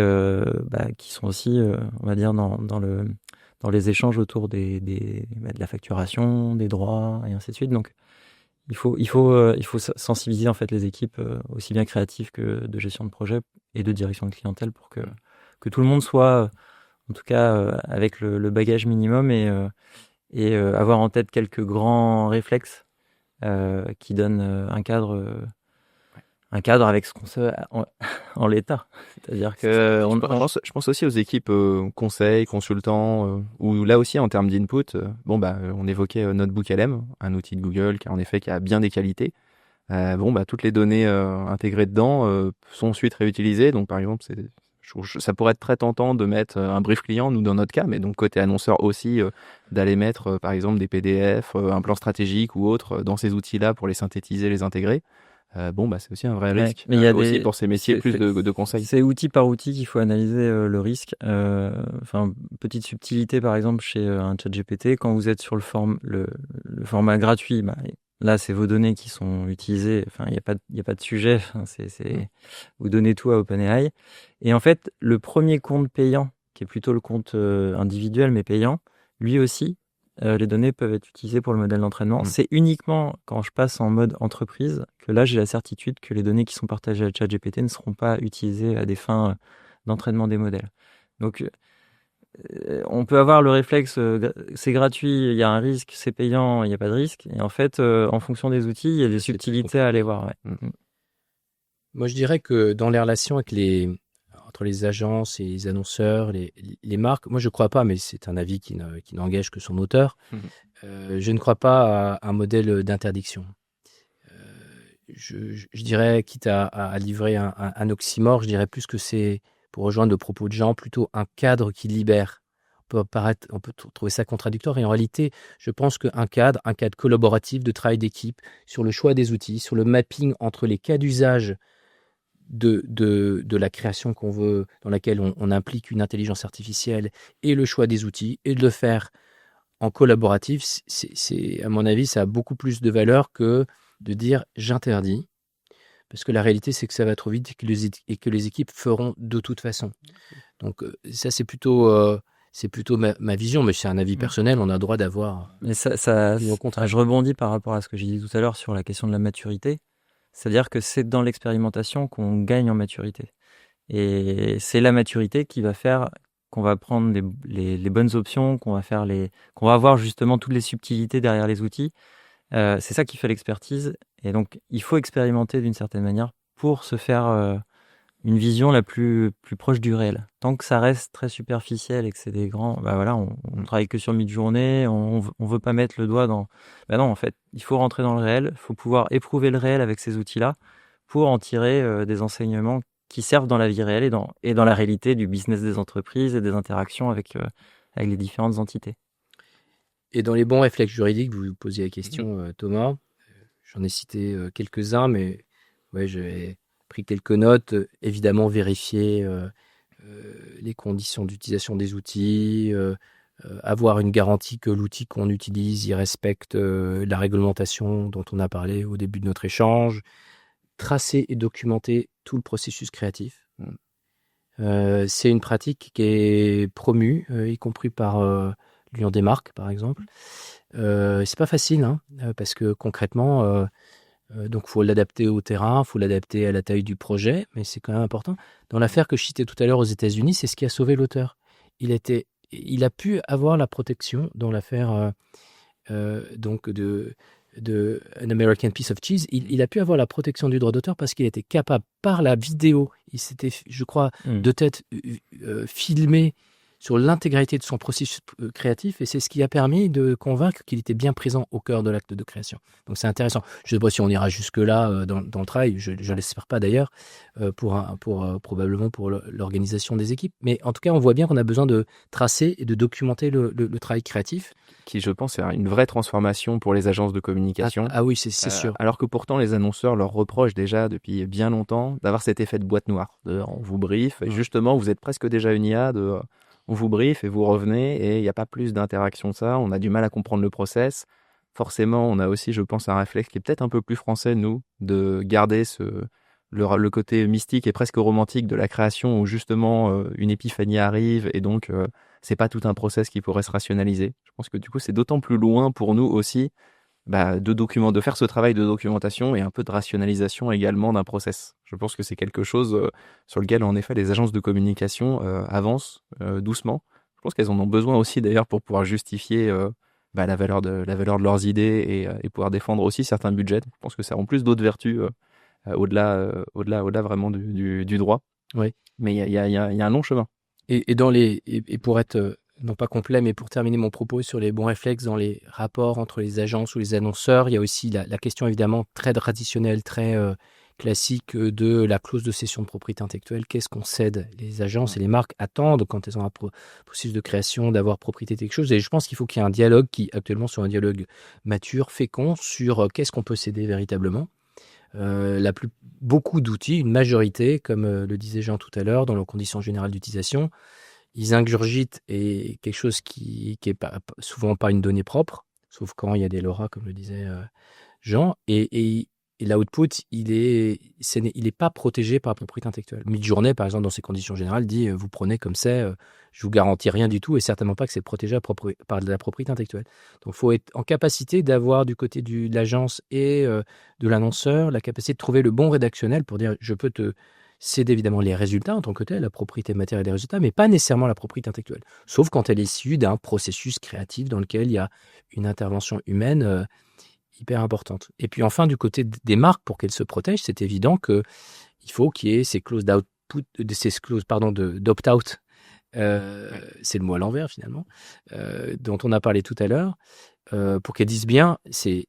qui sont aussi, on va dire, dans les échanges autour de la facturation, des droits et ainsi de suite. Donc, il faut sensibiliser en fait les équipes aussi bien créatives que de gestion de projet et de direction de clientèle pour que tout le monde soit, en tout cas, avec le bagage minimum et avoir en tête quelques grands réflexes qui donnent un cadre avec ce qu'on sait en l'état. C'est-à-dire que Je pense aussi aux équipes conseils, consultants, où là aussi en termes d'input, on évoquait Notebook LM, un outil de Google qui a bien des qualités. Toutes les données intégrées dedans sont ensuite réutilisées. Donc par exemple, ça pourrait être très tentant de mettre un brief client, nous dans notre cas, mais donc côté annonceur aussi, d'aller mettre par exemple des PDF, un plan stratégique ou autre dans ces outils-là pour les synthétiser, les intégrer. C'est aussi un vrai risque. mais il y a aussi pour ces métiers plus de conseils. C'est outil par outil qu'il faut analyser le risque. Petite subtilité par exemple chez un ChatGPT, quand vous êtes sur le format gratuit, là c'est vos données qui sont utilisées. Enfin, il y a pas de sujet. Vous donnez tout à OpenAI. Et en fait, le premier compte payant, qui est plutôt le compte individuel mais payant, lui aussi, les données peuvent être utilisées pour le modèle d'entraînement. C'est uniquement quand je passe en mode entreprise que là, j'ai la certitude que les données qui sont partagées à ChatGPT ne seront pas utilisées à des fins d'entraînement des modèles. Donc, on peut avoir le réflexe, c'est gratuit, il y a un risque, c'est payant, il n'y a pas de risque. Et en fait, en fonction des outils, il y a des subtilités à aller voir. Ouais. Moi, je dirais que dans les relations entre les agences et les annonceurs, les marques, moi je ne crois pas, mais c'est un avis qui n'engage que son auteur, je ne crois pas à un modèle d'interdiction. Je dirais, quitte à livrer un oxymore, je dirais plus que c'est, pour rejoindre le propos de Jean, plutôt un cadre qui libère. On peut trouver ça contradictoire, et en réalité, je pense qu'un cadre collaboratif de travail d'équipe sur le choix des outils, sur le mapping entre les cas d'usage de la création qu'on veut, dans laquelle on implique une intelligence artificielle, et le choix des outils, et de le faire en collaboratif, à mon avis, ça a beaucoup plus de valeur que de dire j'interdis, parce que la réalité, c'est que ça va trop vite et que les équipes feront de toute façon. Donc ça, c'est plutôt ma vision, mais c'est un avis personnel, on a le droit d'avoir. Mais je rebondis par rapport à ce que j'ai dit tout à l'heure sur la question de la maturité. C'est-à-dire que c'est dans l'expérimentation qu'on gagne en maturité. Et c'est la maturité qui va faire qu'on va prendre les bonnes options, qu'on va avoir justement toutes les subtilités derrière les outils. C'est ça qui fait l'expertise. Et donc, il faut expérimenter d'une certaine manière pour se faire une vision la plus proche du réel. Tant que ça reste très superficiel et que c'est des grands... on travaille que sur mi-journée, on veut pas mettre le doigt dans... non, en fait, il faut rentrer dans le réel, il faut pouvoir éprouver le réel avec ces outils-là pour en tirer des enseignements qui servent dans la vie réelle et dans la réalité du business des entreprises et des interactions avec les différentes entités. Et dans les bons réflexes juridiques, vous vous posiez la question, Thomas, j'en ai cité quelques-uns, mais ouais, j'ai pris quelques notes. Évidemment, vérifier les conditions d'utilisation des outils, avoir une garantie que l'outil qu'on utilise, il respecte la réglementation dont on a parlé au début de notre échange, tracer et documenter tout le processus créatif. C'est une pratique qui est promue, y compris par Lyon Démarque, par exemple. C'est pas facile, hein, parce que concrètement, donc faut l'adapter au terrain, faut l'adapter à la taille du projet, mais c'est quand même important. Dans l'affaire que je citais tout à l'heure aux États-Unis, c'est ce qui a sauvé l'auteur. Il a pu avoir la protection dans l'affaire donc de An American Piece of Cheese. Il a pu avoir la protection du droit d'auteur parce qu'il était capable, par la vidéo, il s'était, je crois, de tête filmé sur l'intégralité de son processus créatif, et c'est ce qui a permis de convaincre qu'il était bien présent au cœur de l'acte de création. Donc c'est intéressant. Je ne sais pas si on ira jusque-là dans le travail, je ne l'espère pas d'ailleurs, probablement pour l'organisation des équipes, mais en tout cas on voit bien qu'on a besoin de tracer et de documenter le travail créatif. Qui, je pense, est une vraie transformation pour les agences de communication. Ah oui, c'est sûr. Alors que pourtant, les annonceurs leur reprochent déjà depuis bien longtemps d'avoir cet effet de boîte noire. On vous brief, et justement, vous êtes presque déjà une IA on vous brief et vous revenez, et il n'y a pas plus d'interaction que ça. On a du mal à comprendre le process. Forcément, on a aussi, je pense, un réflexe qui est peut-être un peu plus français, nous, de garder le côté mystique et presque romantique de la création, où justement une épiphanie arrive, et donc c'est pas tout un process qui pourrait se rationaliser. Je pense que du coup c'est d'autant plus loin pour nous aussi de faire ce travail de documentation et un peu de rationalisation également d'un process. Je pense que c'est quelque chose sur lequel en effet les agences de communication avancent doucement. Je pense qu'elles en ont besoin aussi d'ailleurs pour pouvoir justifier la valeur de leurs idées et pouvoir défendre aussi certains budgets. Je pense que ça a en plus d'autres vertus au-delà vraiment du droit. Oui. Mais il y a un long chemin. Et pour être non pas complet, mais pour terminer mon propos sur les bons réflexes dans les rapports entre les agences ou les annonceurs, il y a aussi la question évidemment très traditionnelle, très classique de la clause de cession de propriété intellectuelle. Qu'est-ce qu'on cède? Les agences et les marques attendent, quand elles ont un processus de création, d'avoir propriété de quelque chose. Et je pense qu'il faut qu'il y ait un dialogue qui, actuellement, soit un dialogue mature, fécond, sur qu'est-ce qu'on peut céder véritablement. Beaucoup d'outils, une majorité, comme le disait Jean tout à l'heure, dans leurs conditions générales d'utilisation, ils ingurgitent et quelque chose qui est souvent pas une donnée propre, sauf quand il y a des LoRa, comme le disait Jean, et l'output, il est pas protégé par la propriété intellectuelle. Midjourney, par exemple, dans ses conditions générales, dit vous prenez comme c'est, je vous garantis rien du tout, et certainement pas que c'est protégé par la propriété intellectuelle. Donc, il faut être en capacité d'avoir du côté de l'agence et de l'annonceur la capacité de trouver le bon rédactionnel pour dire je peux te céder évidemment les résultats en tant que tel, la propriété matérielle des résultats, mais pas nécessairement la propriété intellectuelle, sauf quand elle est issue d'un processus créatif dans lequel il y a une intervention humaine hyper importante. Et puis enfin, du côté des marques, pour qu'elles se protègent, c'est évident qu'il faut qu'il y ait ces clauses d'opt-out, c'est le mot à l'envers finalement, dont on a parlé tout à l'heure, pour qu'elles disent bien, c'est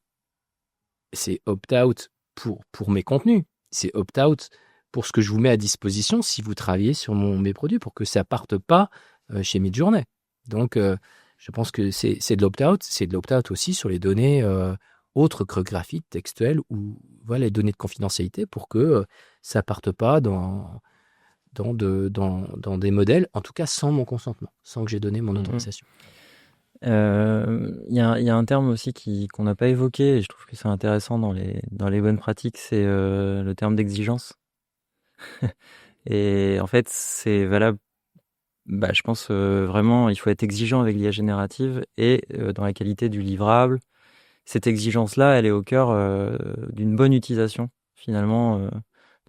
opt-out pour mes contenus, c'est opt-out pour ce que je vous mets à disposition si vous travaillez sur mes produits, pour que ça ne parte pas chez Midjourney. Donc, je pense que c'est de l'opt-out. C'est de l'opt-out aussi sur les données autres que graphiques, textuelles, ou les données de confidentialité, pour que ça ne parte pas dans des modèles, en tout cas sans mon consentement, sans que j'ai donné mon autorisation. Il y a un terme aussi qu'on n'a pas évoqué, et je trouve que c'est intéressant dans les bonnes pratiques, c'est le terme d'exigence. Et en fait, c'est valable. Je pense vraiment, il faut être exigeant avec l'IA générative et dans la qualité du livrable. Cette exigence-là, elle est au cœur d'une bonne utilisation finalement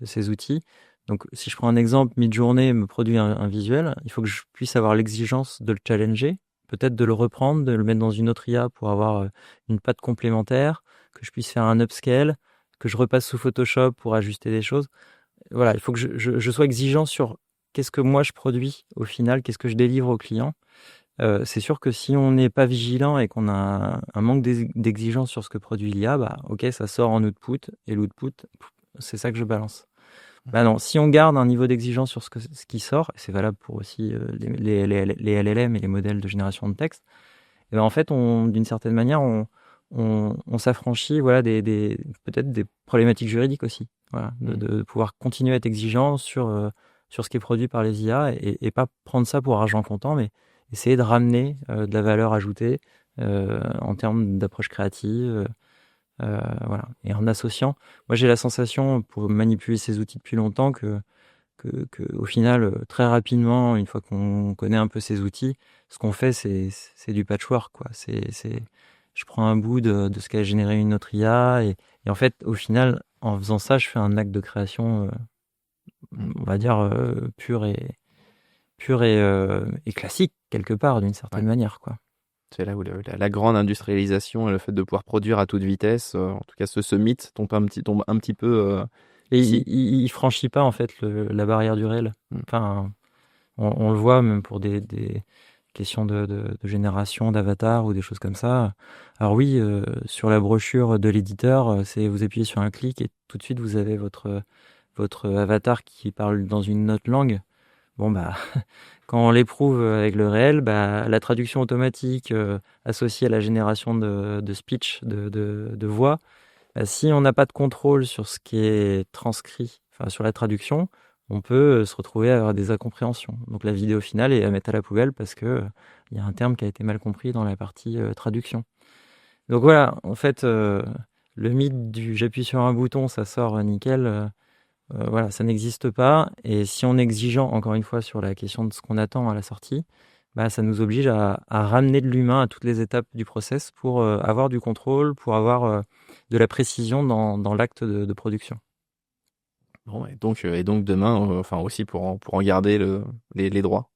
de ces outils. Donc, si je prends un exemple, Midjourney me produit un visuel, il faut que je puisse avoir l'exigence de le challenger, peut-être de le reprendre, de le mettre dans une autre IA pour avoir une patte complémentaire, que je puisse faire un upscale, que je repasse sous Photoshop pour ajuster des choses. Voilà, il faut que je sois exigeant sur qu'est-ce que moi je produis au final, qu'est-ce que je délivre au client. C'est sûr que si on n'est pas vigilant et qu'on a un manque d'exigence sur ce que produit l'IA, ok, ça sort en output, et l'output, c'est ça que je balance. Non, si on garde un niveau d'exigence sur ce qui sort, et c'est valable pour aussi les LLM et les modèles de génération de texte, et en fait, d'une certaine manière, on s'affranchit peut-être des problématiques juridiques aussi. Voilà, de pouvoir continuer à être exigeant sur ce qui est produit par les IA et pas prendre ça pour argent comptant, mais essayer de ramener de la valeur ajoutée en termes d'approche créative. Voilà. Et en associant, moi j'ai la sensation, pour manipuler ces outils depuis longtemps, que au final, très rapidement, une fois qu'on connaît un peu ces outils, ce qu'on fait, c'est du patchwork, quoi. Je prends un bout de ce qu'a généré une autre IA et en fait, au final, en faisant ça, je fais un acte de création, on va dire, pur et classique, quelque part, d'une certaine manière, quoi. C'est là où la grande industrialisation et le fait de pouvoir produire à toute vitesse, en tout cas ce mythe tombe un petit peu... Et ici. il franchit pas, en fait, la barrière du réel. Enfin, on le voit même pour des questions de génération d'avatar ou des choses comme ça. Alors oui, sur la brochure de l'éditeur, c'est vous appuyez sur un clic et tout de suite vous avez votre avatar qui parle dans une autre langue. Bon bah quand on l'éprouve avec le réel, bah la traduction automatique associée à la génération de speech, de voix, bah, si on n'a pas de contrôle sur ce qui est transcrit, enfin sur la traduction, on peut se retrouver à avoir des incompréhensions. Donc la vidéo finale est à mettre à la poubelle parce que il y a un terme qui a été mal compris dans la partie traduction. Donc voilà, en fait, le mythe du j'appuie sur un bouton, ça sort nickel. Voilà, ça n'existe pas. Et si on est exigeant, encore une fois, sur la question de ce qu'on attend à la sortie, bah, ça nous oblige à ramener de l'humain à toutes les étapes du process pour avoir du contrôle, pour avoir de la précision dans l'acte de production. Bon, et donc demain, enfin aussi pour en garder les droits.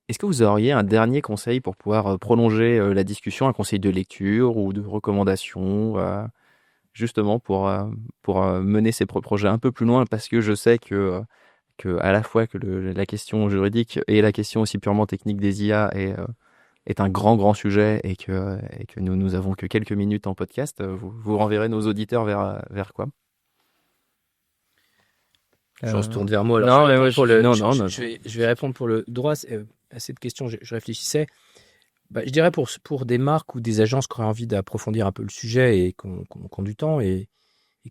Est-ce que vous auriez un dernier conseil pour pouvoir prolonger la discussion, un conseil de lecture ou de recommandation, justement pour mener ces projets un peu plus loin, parce que je sais que à la fois que la question juridique et la question aussi purement technique des IA est un grand sujet et que nous avons que quelques minutes en podcast. Vous renverrez nos auditeurs vers quoi? Je se tourne vers moi. Non, mais je vais répondre pour le droit à cette question. Je réfléchissais. Bah, je dirais pour des marques ou des agences qui auraient envie d'approfondir un peu le sujet et qui ont du temps, et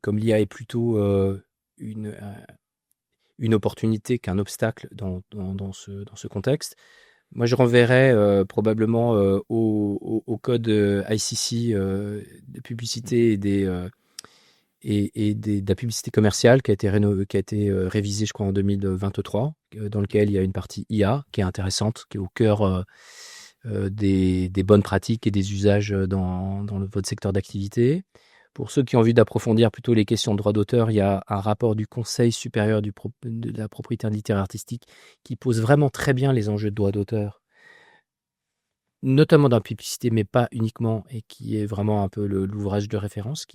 comme l'IA est plutôt une opportunité qu'un obstacle dans ce contexte, moi je renverrais probablement au code ICC de publicité et de la publicité commerciale qui a été révisé, je crois, en 2023, dans lequel il y a une partie IA qui est intéressante, qui est au cœur des bonnes pratiques et des usages dans votre secteur d'activité. Pour ceux qui ont envie d'approfondir plutôt les questions de droit d'auteur, il y a un rapport du Conseil supérieur de la propriété littéraire artistique qui pose vraiment très bien les enjeux de droit d'auteur, notamment dans la publicité, mais pas uniquement, et qui est vraiment un peu l'ouvrage de référence.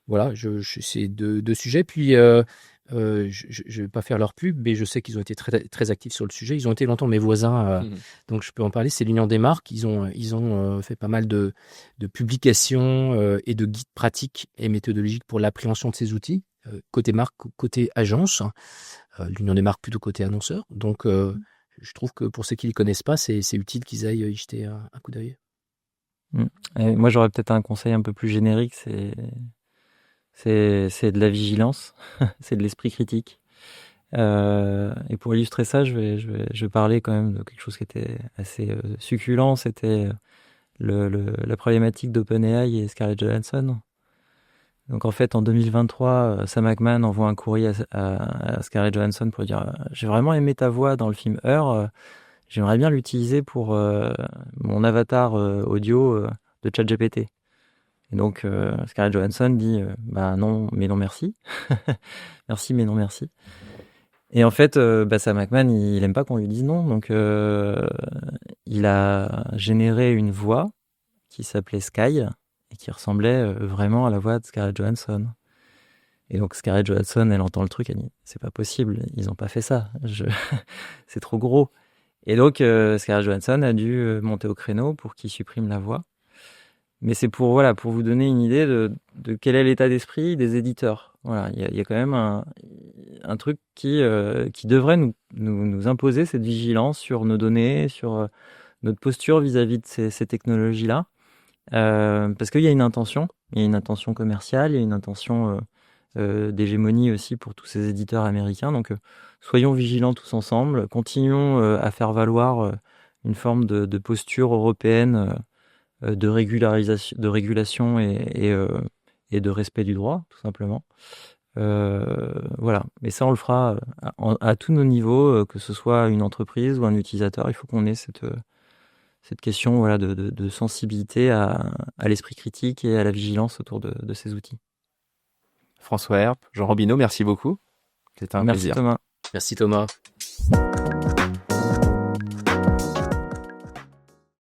Voilà, c'est deux sujets. Puis, je ne vais pas faire leur pub, mais je sais qu'ils ont été très, très actifs sur le sujet. Ils ont été longtemps mes voisins, donc je peux en parler. C'est l'Union des marques. Ils ont fait pas mal de publications et de guides pratiques et méthodologiques pour l'appréhension de ces outils, côté marque, côté agence. L'Union des marques plutôt côté annonceur. Donc, je trouve que pour ceux qui ne les connaissent pas, c'est utile qu'ils aillent y jeter un coup d'œil. Et moi, j'aurais peut-être un conseil un peu plus générique, c'est de la vigilance, c'est de l'esprit critique. Et pour illustrer ça, je vais parler quand même de quelque chose qui était assez succulent. C'était la problématique d'OpenAI et Scarlett Johansson. Donc en fait, en 2023, Sam Altman envoie un courrier à Scarlett Johansson pour dire j'ai vraiment aimé ta voix dans le film Her. J'aimerais bien l'utiliser pour mon avatar audio de ChatGPT. Et donc, Scarlett Johansson dit bah non, mais non merci. Merci, mais non merci. Et en fait, Sam Altman, il aime pas qu'on lui dise non. Donc, il a généré une voix qui s'appelait Sky et qui ressemblait vraiment à la voix de Scarlett Johansson. Et donc, Scarlett Johansson, elle entend le truc, elle dit c'est pas possible, ils n'ont pas fait ça. C'est trop gros. Et donc, Scarlett Johansson a dû monter au créneau pour qu'il supprime la voix. Mais c'est pour vous donner une idée de quel est l'état d'esprit des éditeurs. Voilà, il y a quand même un truc qui devrait nous imposer cette vigilance sur nos données, sur notre posture vis-à-vis de ces technologies-là. Parce qu'il y a une intention commerciale, il y a une intention d'hégémonie aussi pour tous ces éditeurs américains. Donc, soyons vigilants tous ensemble, continuons à faire valoir une forme de posture européenne de régulation et de respect du droit, tout simplement. Voilà. Mais ça, on le fera à tous nos niveaux, que ce soit une entreprise ou un utilisateur. Il faut qu'on ait cette question, voilà, de sensibilité à l'esprit critique et à la vigilance autour de ces outils. François Herp, Jean Robineau, merci beaucoup. C'était un Merci plaisir. Thomas. Merci Thomas.